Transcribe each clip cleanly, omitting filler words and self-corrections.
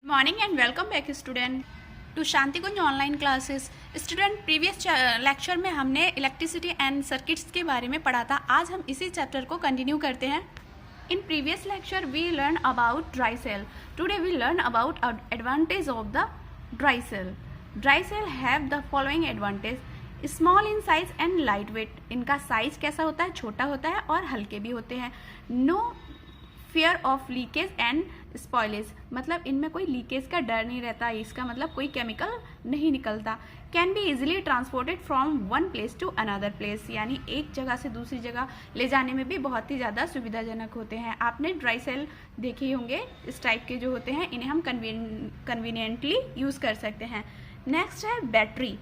Morning and welcome back student to Shanti Kunj online classes. Student previous lecture में हमने electricity and circuits के बारे में पढ़ा था। आज हम इसी चैप्टर को कंटिन्यू करते हैं। In previous lecture we learn about dry cell. Today we learn about advantage of the dry cell. Dry cell have the following advantage: small in size and light weight. इनका size कैसा होता है? छोटा होता है और हल्के भी होते हैं। No fear of leakage and spoilage, मतलब इनमें कोई लीकेज का डर नहीं रहता। इसका मतलब कोई केमिकल नहीं निकलता। Can be easily transported from one place to another place, यानी एक जगह से दूसरी जगह ले जाने में भी बहुत ही ज़्यादा सुविधाजनक होते हैं। आपने ड्राई सेल देखे होंगे, इस टाइप के जो होते हैं इन्हें हम कन्वीनियंटली यूज़ कर सकते हैं। नेक्स्ट है battery.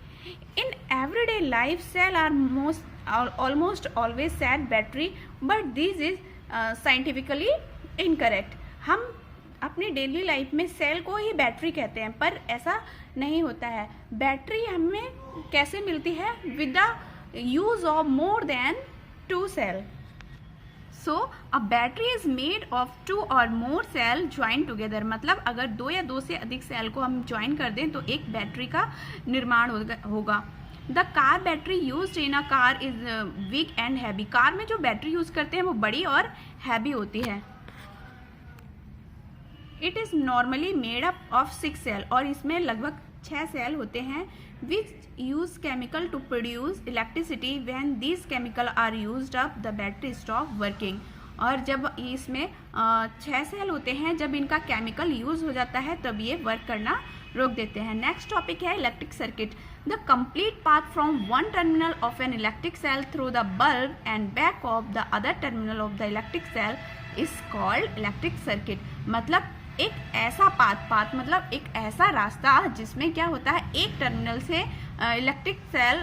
In everyday life cell are almost always said battery, but this is scientifically incorrect. हम अपनी डेली लाइफ में सेल को ही बैटरी कहते हैं, पर ऐसा नहीं होता है। बैटरी हमें कैसे मिलती है? With the use of more than 2 cell. So a battery is made of 2 or more cell join together, मतलब अगर 2 या 2 से अधिक सेल को हम ज्वाइन कर दें तो एक बैटरी का निर्माण होगा। The car battery use in a car is weak and heavy. Car में जो बैटरी यूज करते हैं वो बड़ी और हैवी होती है। It is normally made up of 6 cell, और इसमें लगभग 6 सेल होते हैं। Which use chemical to produce electricity. When these chemical are used up the battery stop working. और जब इसमें 6 सेल होते हैं, जब इनका केमिकल यूज हो जाता है तब ये वर्क करना रोक देते हैं। नेक्स्ट टॉपिक है electric circuit. The complete path from one terminal of an electric cell through the bulb and back of the other terminal of the electric cell is called electric circuit. मतलब एक ऐसा path मतलब एक ऐसा रास्ता जिसमें क्या होता है, एक टर्मिनल से इलेक्ट्रिक सेल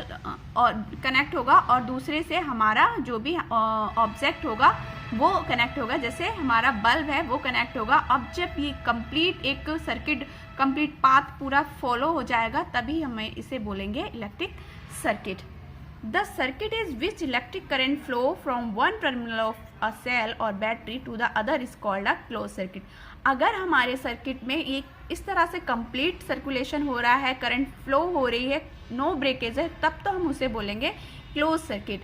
और कनेक्ट होगा और दूसरे से हमारा जो भी ऑब्जेक्ट होगा वो कनेक्ट होगा। जैसे हमारा बल्ब है वो कनेक्ट होगा। अब जब ये कंप्लीट एक सर्किट कंप्लीट पाथ पूरा फॉलो हो जाएगा तभी हमें इसे बोलेंगे electric circuit. The circuit is which electric current flow from one terminal of a cell और battery to the other is called a close circuit. अगर हमारे सर्किट में एक इस तरह से कंप्लीट सर्कुलेशन हो रहा है, करंट फ्लो हो रही है, नो ब्रेकेज है, तब तो हम उसे बोलेंगे close circuit.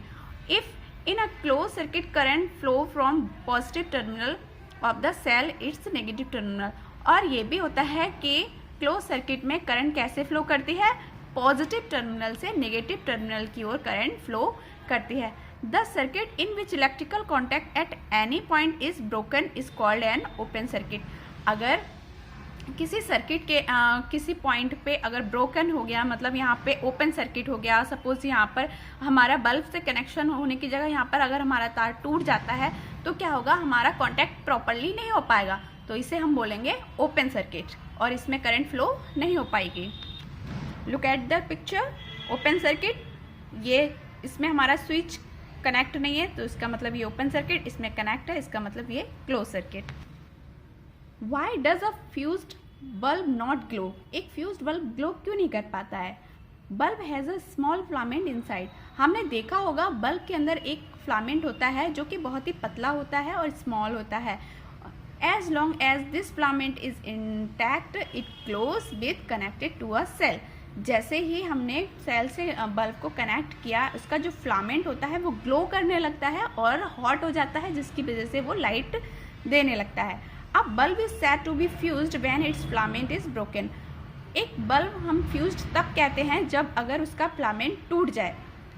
If in a close circuit current flow from positive terminal of the cell its negative terminal. और ये भी होता है कि क्लोज सर्किट में करंट कैसे फ्लो करती है? पॉजिटिव टर्मिनल से नेगेटिव टर्मिनल की ओर करंट फ्लो करती है। The circuit in which electrical contact at any point is broken is called an open circuit. अगर किसी सर्किट के किसी पॉइंट पे अगर ब्रोकन हो गया, मतलब यहाँ पे ओपन सर्किट हो गया, सपोज यहाँ पर हमारा बल्ब से कनेक्शन होने की जगह यहाँ पर अगर हमारा तार टूट जाता है तो क्या होगा, हमारा कॉन्टैक्ट प्रॉपरली नहीं हो पाएगा, तो इसे हम बोलेंगे ओपन सर्किट और इसमें करंट फ्लो नहीं हो पाएगी। Look at the picture. Open circuit, ये इसमें हमारा स्विच कनेक्ट नहीं है तो इसका मतलब ये ओपन सर्किट, इसमें कनेक्ट है इसका मतलब ये close circuit. Why does a fused bulb not glow. एक फ्यूज्ड बल्ब ग्लो क्यों नहीं कर पाता है? Bulb has a small filament inside. हमने देखा होगा बल्ब के अंदर एक फिलामेंट होता है जो कि बहुत ही पतला होता है और स्मॉल होता है। As long as this filament is intact it glows with connected to a cell. जैसे ही हमने सेल से बल्ब को कनेक्ट किया, उसका जो फिलामेंट होता है वो ग्लो करने लगता है और हॉट हो जाता है, जिसकी वजह से वो लाइट देने लगता है। अब bulb is said to be fused when its filament is broken. एक बल्ब हम फ्यूज्ड तब कहते हैं जब अगर उसका फिलामेंट टूट जाए।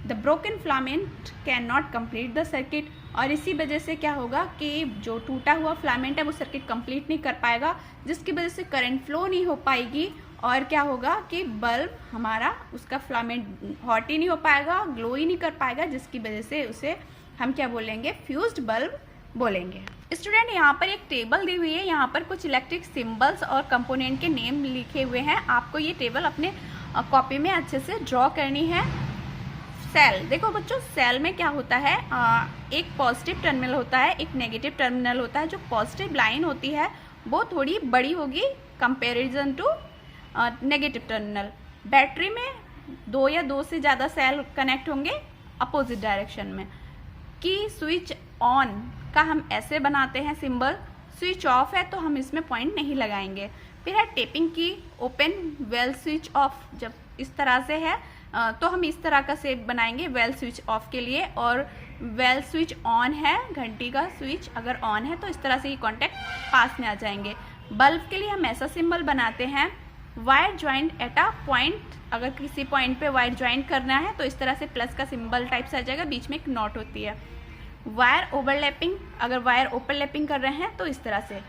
The broken filament can not complete the circuit. और इसी वजह से क्या होगा कि जो टूटा हुआ फिलामेंट है वो सर्किट कंप्लीट नहीं कर पाएगा, जिसकी वजह से करंट फ्लो नहीं हो पाएगी और क्या होगा कि बल्ब हमारा उसका फिलामेंट हॉट ही नहीं हो पाएगा, ग्लो ही नहीं कर पाएगा, जिसकी वजह से उसे हम क्या बोलेंगे? फ्यूज्ड बल्ब बोलेंगे। स्टूडेंट, यहाँ पर एक टेबल दी हुई है, यहाँ पर कुछ इलेक्ट्रिक सिंबल्स और कंपोनेंट के नेम लिखे हुए हैं। आपको ये टेबल अपने कॉपी में अच्छे से ड्रॉ करनी है। सेल, देखो बच्चों, सेल में क्या होता है, एक पॉजिटिव टर्मिनल होता है, एक नेगेटिव टर्मिनल होता है। जो पॉजिटिव लाइन होती है वो थोड़ी बड़ी होगी comparison to negative terminal. Battery में 2 या 2 से ज़्यादा सेल कनेक्ट होंगे अपोजिट डायरेक्शन में। कि स्विच ऑन का हम ऐसे बनाते हैं सिंबल, स्विच ऑफ है तो हम इसमें पॉइंट नहीं लगाएंगे। फिर है टेपिंग की, ओपन, वेल स्विच ऑफ। जब इस तरह से है तो हम इस तरह का शेप बनाएंगे वेल स्विच ऑफ के लिए, और वेल स्विच ऑन है, घंटी का स्विच अगर ऑन है तो इस तरह से ये कॉन्टैक्ट पास में आ जाएंगे। बल्ब के लिए हम ऐसा सिंबल बनाते हैं, wire joint at a point, अगर किसी पॉइंट पे वायर ज्वाइंट करना है तो इस तरह से प्लस का सिंबल टाइप से आ जाएगा, बीच में एक नॉट होती है। वायर ओवरलैपिंग, अगर वायर ओवरलैपिंग कर रहे हैं तो इस तरह से।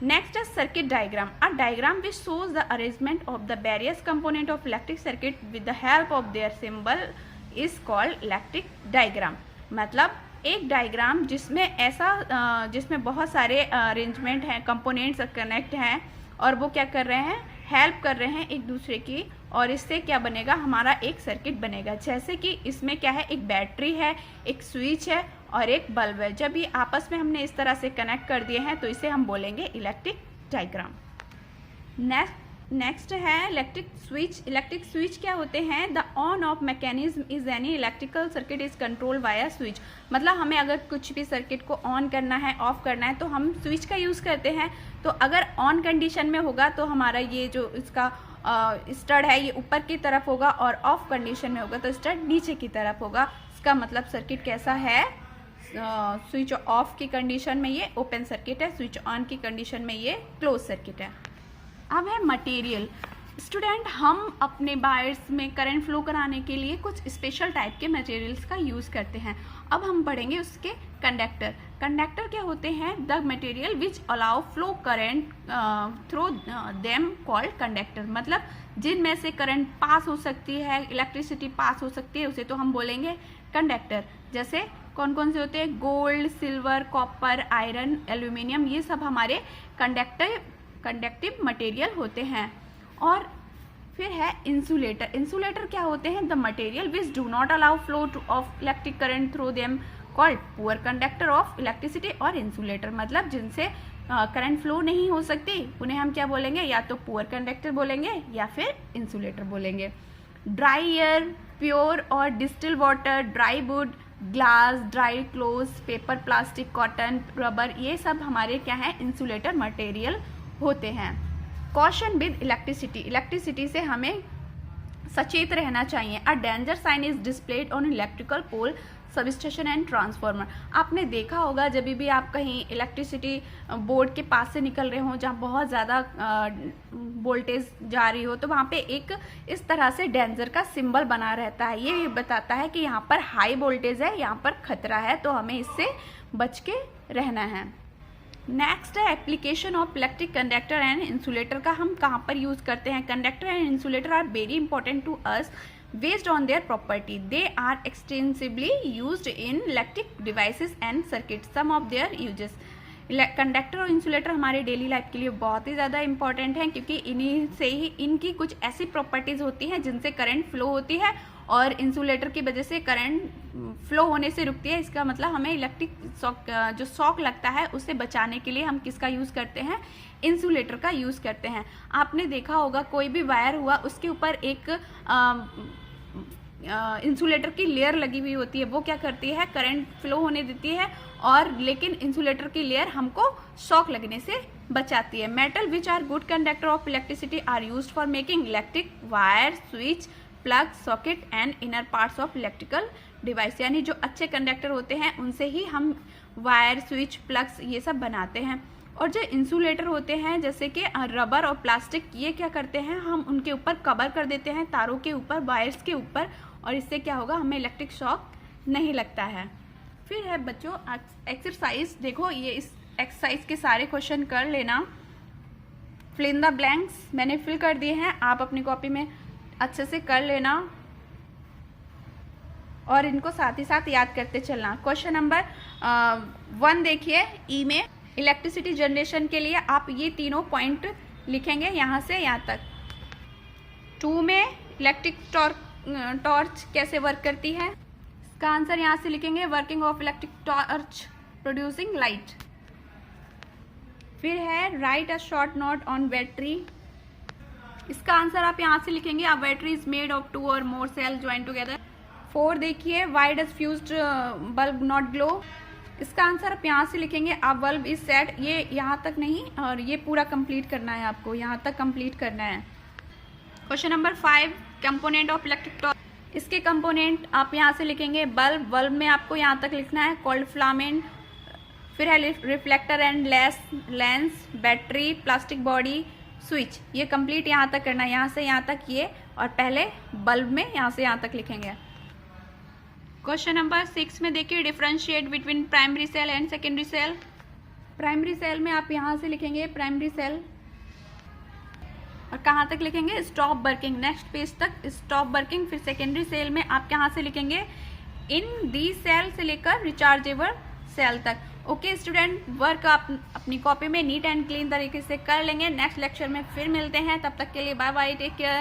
नेक्स्ट है circuit diagram, a diagram which shows the arrangement of the various component of electric circuit with the help of their symbol is called electric diagram. मतलब एक डायग्राम जिसमें ऐसा जिसमें बहुत सारे अरेंजमेंट हैं, कंपोनेंट्स कनेक्ट हैं और वो क्या कर रहे हैं, हेल्प कर रहे हैं एक दूसरे की, और इससे क्या बनेगा, हमारा एक सर्किट बनेगा। जैसे कि इसमें क्या है, एक बैटरी है, एक स्विच है और एक बल्ब है। जब ये आपस में हमने इस तरह से कनेक्ट कर दिए हैं तो इसे हम बोलेंगे इलेक्ट्रिक डायग्राम। नेक्स्ट है इलेक्ट्रिक स्विच। इलेक्ट्रिक स्विच क्या होते हैं, the on off mechanism is any electrical circuit is control via switch. मतलब हमें अगर कुछ भी सर्किट को ऑन करना है, ऑफ करना है तो हम स्विच का यूज़ करते हैं। तो अगर ऑन कंडीशन में होगा तो हमारा ये जो इसका स्टड है ये ऊपर की तरफ होगा, और ऑफ कंडीशन में होगा तो स्टड नीचे की तरफ होगा। इसका मतलब सर्किट कैसा है, स्विच ऑफ की कंडीशन में ये ओपन सर्किट है, स्विच ऑन की कंडीशन में ये क्लोज सर्किट है। अब है मटेरियल। स्टूडेंट, हम अपने वायर्स में करंट फ्लो कराने के लिए कुछ स्पेशल टाइप के मटेरियल्स का यूज़ करते हैं। अब हम पढ़ेंगे उसके कंडक्टर। कंडक्टर क्या होते हैं, the material which allow flow current through them called conductor. मतलब जिनमें से करंट पास हो सकती है, इलेक्ट्रिसिटी पास हो सकती है, उसे तो हम बोलेंगे कंडक्टर। जैसे कौन कौन से होते हैं, gold, silver, copper, iron, aluminium, ये सब हमारे कंडक्टिव मटेरियल होते हैं। और फिर है इंसुलेटर। इंसुलेटर क्या होते हैं, the material which do not allow flow of electric current through them called poor conductor of electricity और इंसुलेटर। मतलब जिनसे करंट फ्लो नहीं हो सकती उन्हें हम क्या बोलेंगे, या तो पुअर कंडक्टर बोलेंगे या फिर इंसुलेटर बोलेंगे। ड्राई एयर, प्योर और distil water, dry would, glass, dry clothes, paper, plastic, cotton, rubber, ये सब हमारे क्या है, इंसुलेटर मटेरियल होते हैं। Caution with electricity. इलेक्ट्रिसिटी से हमें सचेत रहना चाहिए। A danger sign is displayed on electrical pole, substation and transformer. आपने देखा होगा जब भी आप कहीं इलेक्ट्रिसिटी बोर्ड के पास से निकल रहे हो जहाँ बहुत ज़्यादा वोल्टेज जा रही हो, तो वहाँ पे एक इस तरह से डेंजर का सिंबल बना रहता है। ये बताता है कि यहाँ पर हाई वोल्टेज है, यहाँ पर खतरा है, तो हमें इससे बच के रहना है। नेक्स्ट है application of electric conductor and insulator का हम कहाँ पर यूज़ करते हैं। Conductor and insulator are very important to us based on their property. They are extensively used in electric devices and circuits. Some of their uses. Conductor और insulator हमारे daily life के लिए बहुत ही ज़्यादा इंपॉर्टेंट हैं, क्योंकि इन्हीं से ही इनकी कुछ ऐसी प्रॉपर्टीज़ होती हैं जिनसे करंट फ्लो होती है, और इंसुलेटर की वजह से करंट फ्लो होने से रुकती है। इसका मतलब हमें इलेक्ट्रिक शॉक, जो शॉक लगता है उससे बचाने के लिए हम किसका यूज़ करते हैं, इंसुलेटर का यूज़ करते हैं। आपने देखा होगा कोई भी वायर हुआ उसके ऊपर एक इंसुलेटर की लेयर लगी हुई होती है, वो क्या करती है, करंट फ्लो होने देती है, और लेकिन इंसुलेटर की लेयर हमको शॉक लगने से बचाती है। Metal which are good conductor of electricity are used for making electric wire, switch, plug, socket and inner parts of electrical device. यानी जो अच्छे कंडक्टर होते हैं उनसे ही हम वायर, स्विच, प्लग्स ये सब बनाते हैं। और जो इंसुलेटर होते हैं जैसे कि रबर और प्लास्टिक, ये क्या करते हैं, हम उनके ऊपर कवर कर देते हैं, तारों के ऊपर, वायर्स के ऊपर, और इससे क्या होगा, हमें इलेक्ट्रिक शॉक नहीं लगता है। फिर है बच्चों एक्सरसाइज। देखो ये इस एक्सरसाइज के सारे क्वेश्चन कर लेना। फिल इन द ब्लैंक्स मैंने फिल कर दिए हैं, आप अपनी कॉपी में अच्छे से कर लेना और इनको साथ ही साथ याद करते चलना। क्वेश्चन नंबर 1 देखिए, ई में इलेक्ट्रिसिटी जनरेशन के लिए आप ये तीनों पॉइंट लिखेंगे यहाँ से यहाँ तक। 2 में इलेक्ट्रिक टॉर्च कैसे वर्क करती है, इसका आंसर यहाँ से लिखेंगे, working of electric torch producing light. फिर है right a short note on battery, इसका आंसर आप यहाँ से लिखेंगे, अ battery is made of 2 or more cell join together. 4 देखिए, why does fused bulb not glow, इसका आंसर आप यहाँ से लिखेंगे। आप बल्ब इज सेट, ये यहाँ तक नहीं और ये पूरा कंप्लीट करना है, आपको यहाँ तक कंप्लीट करना है। Question number 5, component of electric torch. इसके कंपोनेंट आप यहाँ से लिखेंगे। बल्ब, बल्ब में आपको यहाँ तक लिखना है कोल्ड फिलामेंट, फिर है reflector and lens, battery, plastic body, switch. ये कंप्लीट यहाँ तक करना है, यहाँ से यहाँ तक ये, और पहले बल्ब में यहाँ से यहाँ तक लिखेंगे। क्वेश्चन नंबर 6 में देखिए, differentiate between primary cell and secondary cell. Primary cell में आप यहाँ से लिखेंगे प्राइमरी सेल, और कहाँ तक लिखेंगे? स्टॉप वर्किंग, नेक्स्ट पेज तक स्टॉप वर्किंग। फिर सेकेंडरी सेल में आप कहाँ से लिखेंगे? इन दी सेल से लेकर रिचार्जेबल सेल तक। ओके स्टूडेंट, वर्क आप अपनी कॉपी में नीट एंड क्लीन तरीके से कर लेंगे। नेक्स्ट लेक्चर में फिर मिलते हैं, तब तक के लिए बाय बाय, टेक केयर।